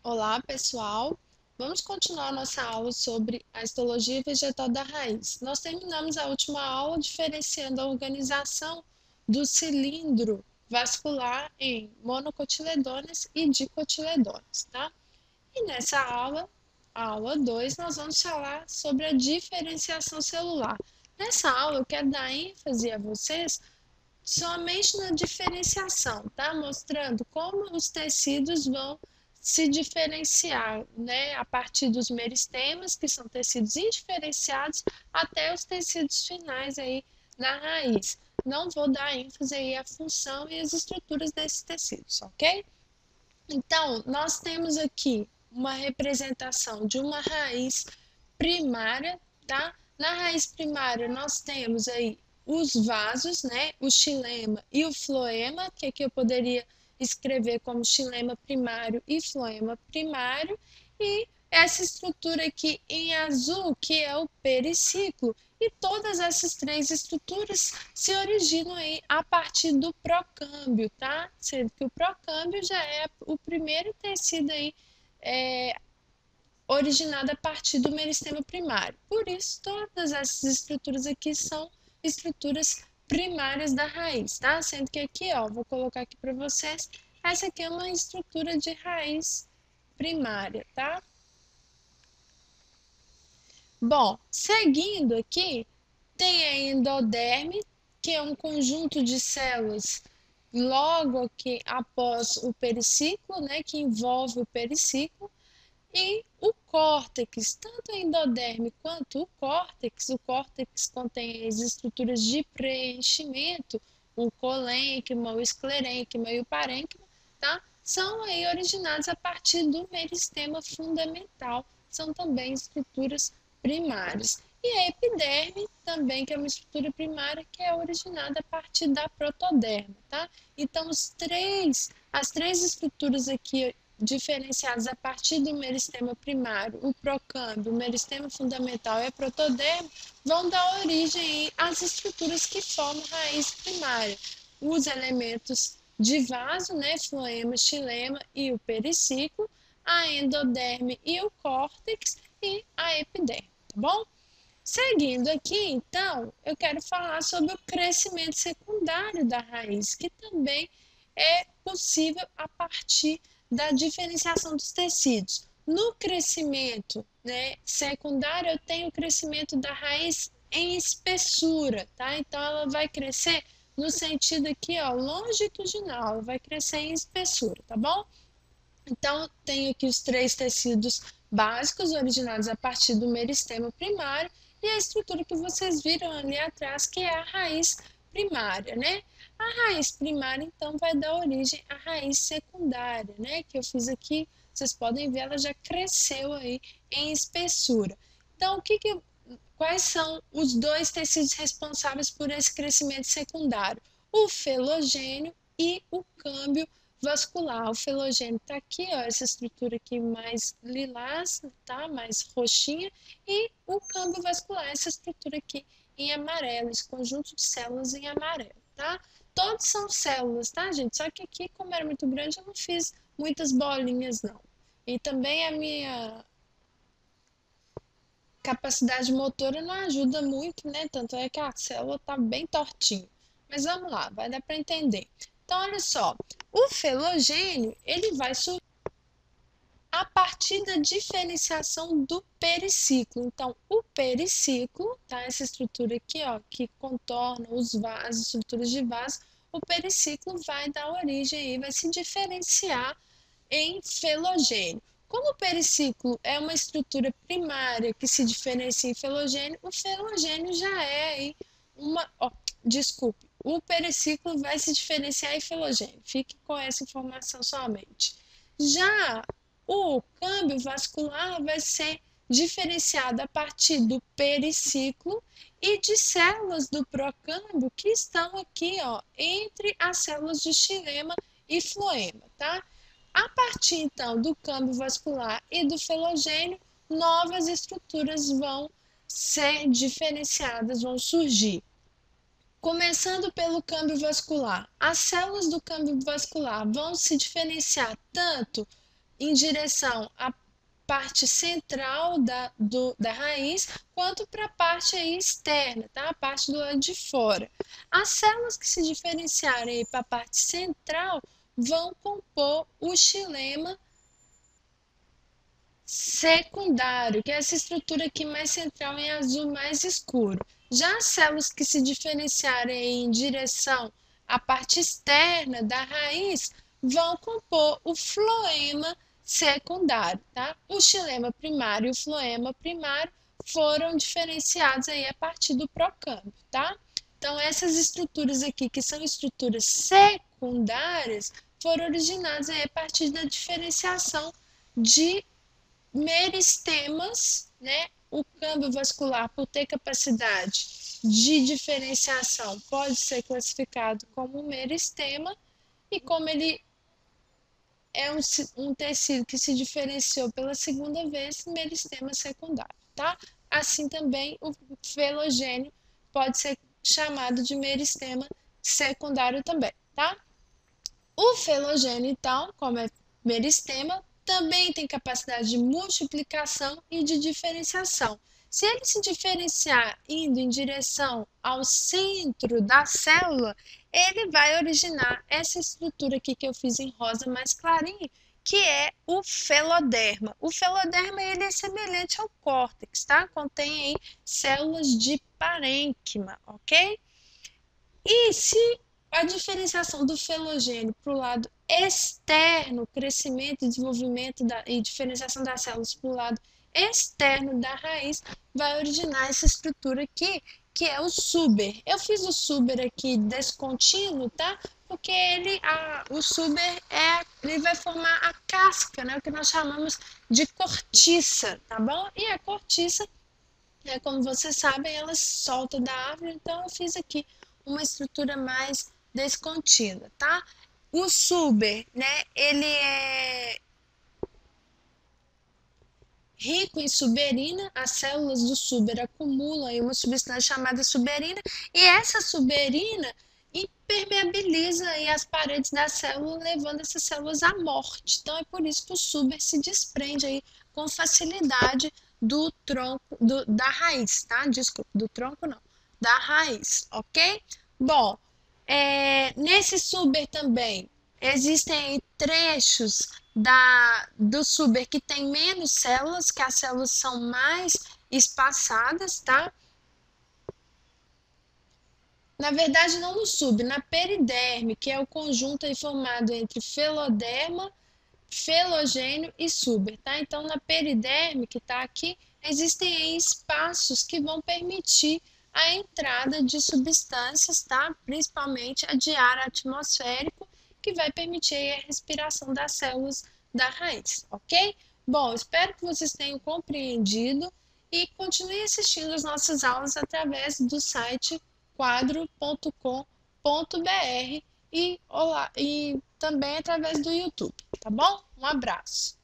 Olá, pessoal! Vamos continuar nossa aula sobre a histologia vegetal da raiz. Nós terminamos a última aula diferenciando a organização do cilindro vascular em monocotiledones e dicotiledones, tá? E nessa aula 2, nós vamos falar sobre a diferenciação celular. Nessa aula, eu quero dar ênfase a vocês somente na diferenciação, tá? Mostrando como os tecidos vão se diferenciar, né? A partir dos meristemas, que são tecidos indiferenciados, até os tecidos finais aí na raiz. Não vou dar ênfase aí à função e às estruturas desses tecidos, ok? Então, nós temos aqui uma representação de uma raiz primária, tá? Na raiz primária, nós temos aí os vasos, né? O xilema e o floema, que aqui eu poderia escrever como xilema primário e floema primário, e essa estrutura aqui em azul, que é o periciclo, e todas essas três estruturas se originam aí a partir do procâmbio, tá? Sendo que o procâmbio já é o primeiro tecido aí originado a partir do meristema primário. Por isso, todas essas estruturas aqui são estruturas primárias da raiz, tá? Sendo que aqui, ó, vou colocar aqui para vocês, essa aqui é uma estrutura de raiz primária, tá? Bom, seguindo aqui, tem a endoderme, que é um conjunto de células logo aqui após o periciclo, né, que envolve o periciclo, e o córtex, tanto a endoderme quanto o córtex contém as estruturas de preenchimento, o colênquima, o esclerênquima e o parênquima, tá? São aí originados a partir do meristema fundamental, são também estruturas primárias. E a epiderme também, que é uma estrutura primária que é originada a partir da protoderma, tá? Então, as três estruturas aqui diferenciadas a partir do meristema primário, o procâmbio, o meristema fundamental e a protoderma, vão dar origem às estruturas que formam a raiz primária, os elementos de vaso, né, floema, xilema e o periciclo, a endoderme e o córtex e a epiderme, tá bom? Seguindo aqui, então, eu quero falar sobre o crescimento secundário da raiz, que também é possível a partir da diferenciação dos tecidos. No crescimento, né, secundário, eu tenho o crescimento da raiz em espessura, tá? Então, ela vai crescer no sentido aqui, ó, longitudinal, ela vai crescer em espessura, tá bom? Então, tenho aqui os três tecidos básicos originados a partir do meristema primário e a estrutura que vocês viram ali atrás, que é a raiz primária, né? A raiz primária, então, vai dar origem à raiz secundária, né? Que eu fiz aqui, vocês podem ver, ela já cresceu aí em espessura. Então, quais são os dois tecidos responsáveis por esse crescimento secundário? O felogênio e o câmbio vascular. O felogênio está aqui, ó, essa estrutura aqui mais lilás, tá? Mais roxinha, e o câmbio vascular, essa estrutura aqui em amarelo, esse conjunto de células em amarelo, tá? Todos são células, tá, gente? Só que aqui, como era muito grande, eu não fiz muitas bolinhas, não. E também a minha capacidade motora não ajuda muito, né? Tanto é que a célula tá bem tortinha. Mas vamos lá, vai dar para entender. Então, olha só, o felogênio, ele vai surgir a partir da diferenciação do periciclo. Então, o periciclo, tá? Essa estrutura aqui, ó, que contorna os vasos, estruturas de vaso, o periciclo vai dar origem aí, vai se diferenciar em felogênio. Como o periciclo é uma estrutura primária que se diferencia em felogênio, o felogênio já é aí uma. Oh, desculpe, o periciclo vai se diferenciar em felogênio. Fique com essa informação somente. Já o câmbio vascular vai ser diferenciado a partir do periciclo e de células do procâmbio que estão aqui, ó, entre as células de xilema e floema, tá? A partir então do câmbio vascular e do felogênio, novas estruturas vão ser diferenciadas, vão surgir. Começando pelo câmbio vascular, as células do câmbio vascular vão se diferenciar tanto em direção à parte central da raiz, quanto para a parte aí externa, tá? A parte do lado de fora. As células que se diferenciarem para a parte central vão compor o xilema secundário, que é essa estrutura aqui mais central em azul mais escuro. Já as células que se diferenciarem em direção à parte externa da raiz vão compor o floema secundário, tá? O xilema primário e o floema primário foram diferenciados aí a partir do procâmbio, tá? Então essas estruturas aqui, que são estruturas secundárias, foram originadas aí a partir da diferenciação de meristemas, né? O câmbio vascular, por ter capacidade de diferenciação, pode ser classificado como um meristema, e como ele é um tecido que se diferenciou pela segunda vez, meristema secundário, tá? Assim também o felogênio pode ser chamado de meristema secundário também, tá? O felogênio, então, como é meristema, também tem capacidade de multiplicação e de diferenciação. Se ele se diferenciar indo em direção ao centro da célula, ele vai originar essa estrutura aqui que eu fiz em rosa mais clarinho, que é o feloderma. O feloderma ele é semelhante ao córtex, tá? Contém aí células de parênquima, ok? E se a diferenciação do felogênio para o lado externo, crescimento e desenvolvimento e diferenciação das células para o lado externo da raiz, vai originar essa estrutura aqui, que é o suber. Eu fiz o suber aqui descontínuo, tá? Porque o suber ele vai formar a casca, né? O que nós chamamos de cortiça, tá bom? E a cortiça, como vocês sabem, ela solta da árvore, então eu fiz aqui uma estrutura mais descontínua, tá? O suber, né, ele é rico em suberina, as células do suber acumulam uma substância chamada suberina, e essa suberina impermeabiliza aí as paredes da célula, levando essas células à morte. Então é por isso que o suber se desprende aí com facilidade do tronco, da raiz, tá? Desculpa, do tronco não, da raiz, ok? Bom, nesse suber também existem trechos do suber que tem menos células, que as células são mais espaçadas, tá? Na verdade, não no sub, na periderme, que é o conjunto aí formado entre feloderma, felogênio e suber, tá? Então, na periderme, que está aqui, existem aí espaços que vão permitir a entrada de substâncias, tá? Principalmente a de ar atmosférico, que vai permitir aí a respiração das células da raiz, ok? Bom, espero que vocês tenham compreendido e continue assistindo as nossas aulas através do site quadro.com.br e também através do YouTube, tá bom? Um abraço!